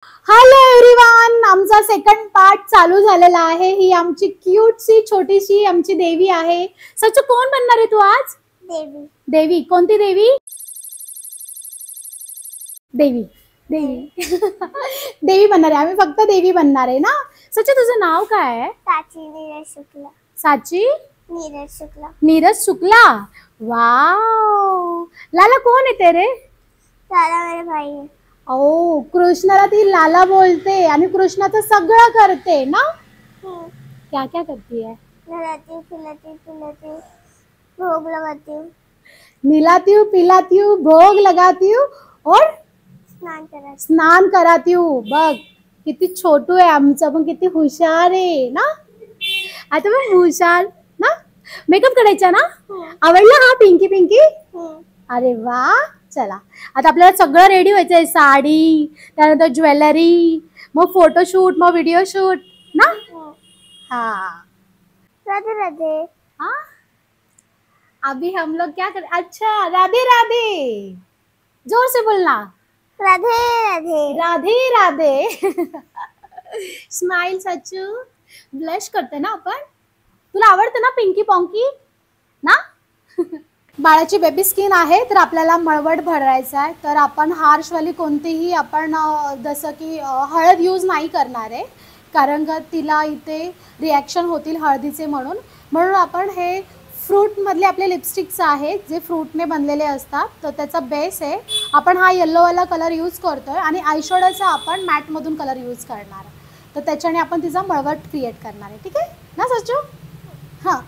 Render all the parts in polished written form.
Hello everyone, आमचा second part चालू झालेला आहे। ही आमची क्यूटसी छोटीशी आमची देवी आहे। सच्चू कोण बनणार आहे तू आज? देवी। देवी कोणती देवी? देवी देवी देवी बनणार आहे। आम्ही फक्त देवी बनणार आहे ना। सच्चू तुझं नाव काय आहे? साची नीरज शुक्ला। साची नीरज शुक्ला। नीरज शुक्ला। वाव, लाला कौन है तेरे? लाला मेरे भाई है। ओ, कृष्णाला ती लाला बोलते आणि कृष्णाचं सगळं करते ना। क्या क्या करती है? नहलाती हूँ, खिलाती हूँ, पिलाती हूँ, भोग लगाती हूँ, नहलाती हूँ, पिलाती हूँ, भोग लगाती हूँ और स्नान कराती हूँ। बघ किती छोटू आहे आमचं, पण किती हुशार आहे ना। आता पण हुशार ना। मेकअप करायचा ना? आवडला हा पिंकी पिंकी? अरे वा, चला आता आपल्याला सगळं रेडी व्हायचंय। साडी, त्यानंतर ज्वेलरी, मग फोटोशूट, मग व्हिडिओ शूट ना। हाँ राधे राधे। हाँ, अभी हम लोग क्या कर, अच्छा राधे राधे, जोर से बोलना। राधे राधे। राधे राधे स्माइल सच्चू। ब्लश करते ना आपण। तुला आवडतं ना पिंकी पॉंकी ना? बाळाची बेबी स्किन आहे, तर आपल्याला मळवट भरायचा आहे। तर आपण हार्शवाली कोणतीही आपण जसं की हळद यूज नाही करणार आहे, कारण का तिला इथे रिॲक्शन होतील हळदीचे म्हणून आपण हे फ्रूटमधले आपले लिपस्टिक्स आहेत जे फ्रूटने बनलेले असतात, तर त्याचा बेस आहे। आपण हा येल्लोवाला कलर यूज करतोय आणि आयशॅडोचा आपण मॅटमधून कलर यूज करणार, तर त्याच्याने आपण तिचा मळवट क्रिएट करणार आहे। ठीक आहे ना सच्चू? हां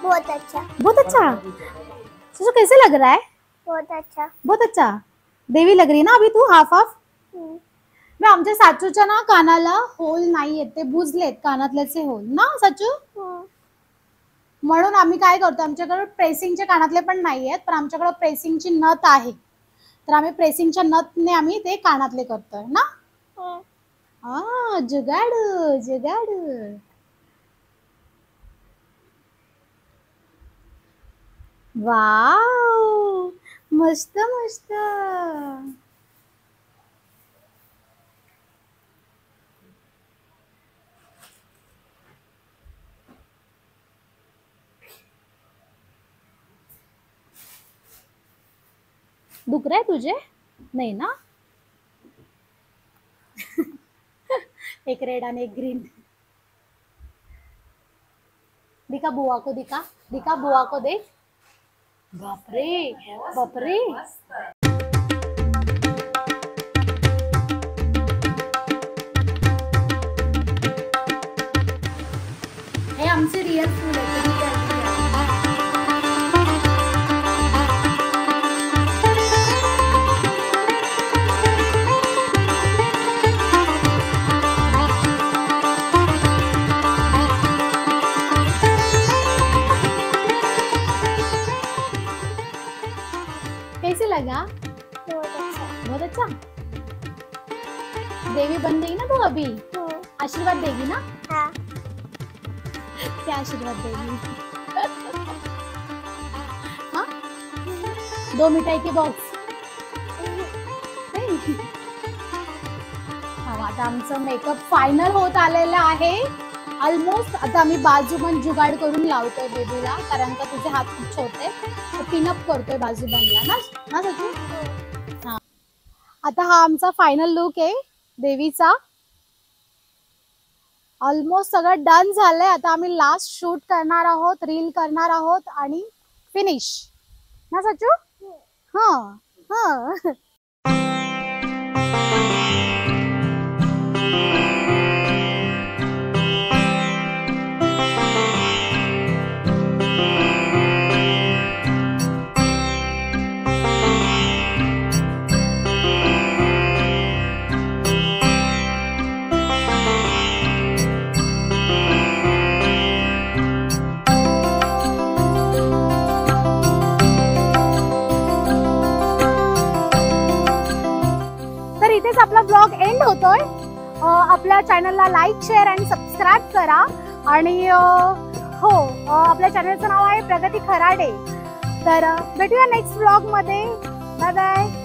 बहुत अच्छा। बहुत अच्छा। सच्चू कैसे लग रहा है? बहुत अच्छा। बहुत अच्छा। देवी लग रही ना अभी तू हाफ हाफ। मैं आमच्या साचूच्या ना कानाला होल नाही आहेत, ते बुजलेत कानातल्याचे होल ना सच्चू। म्हणून आम्ही काय करतो, आमच्याकडे प्रेसिंगचे कानातले पण नाही आहेत, पण आमच्याकडे प्रेसिंगची नथ आहे, तर आम्ही प्रेसिंगच्या नथने आम्ही ते कानातले करतोय ना। जुगाड जुगाड। वाव, मस्त मस्त। दुख रहा है तुझे? नहीं ना। एक रेड आणि एक ग्रीन। दिखा बुआ को, दिखा दिखा बुआ को, देख। बापरे बापरे। हे आमचे रिअल फूल आहे। कैसे लगा? बहुत अच्छा। देवी बन गई ना तू अभी? आशीर्वाद देगी ना? हाँ। क्या आशीर्वाद देगी? हाँ? 2 मिठाई के बॉक्स। आता आमचं मेकअप फायनल होत आलेला आहे ऑलमोस्ट। आता आम्ही बाजू पण जुगाड करून लावतोय बेबीला, कारण का तुझे हात खूप छोटे, तर पिनअप करतोय बाजू बनला ना सच्चू। हां, आता हा आमचा फायनल लुक आहे देवीचा। ऑलमोस्ट सगळं डन झालंय। आता आम्ही लास्ट शूट करणार आहोत, रील करणार आहोत आणि फिनिश ना सच्चू। हां हां ब्लॉग एंड होतोय. आपल्या चॅनलला लाईक, शेअर आणि सबस्क्राईब करा. आणि हो, आपल्या चॅनलचं नाव आहे प्रगती खराडे. तर भेटूया नेक्स्ट ब्लॉग मध्ये. Bye bye.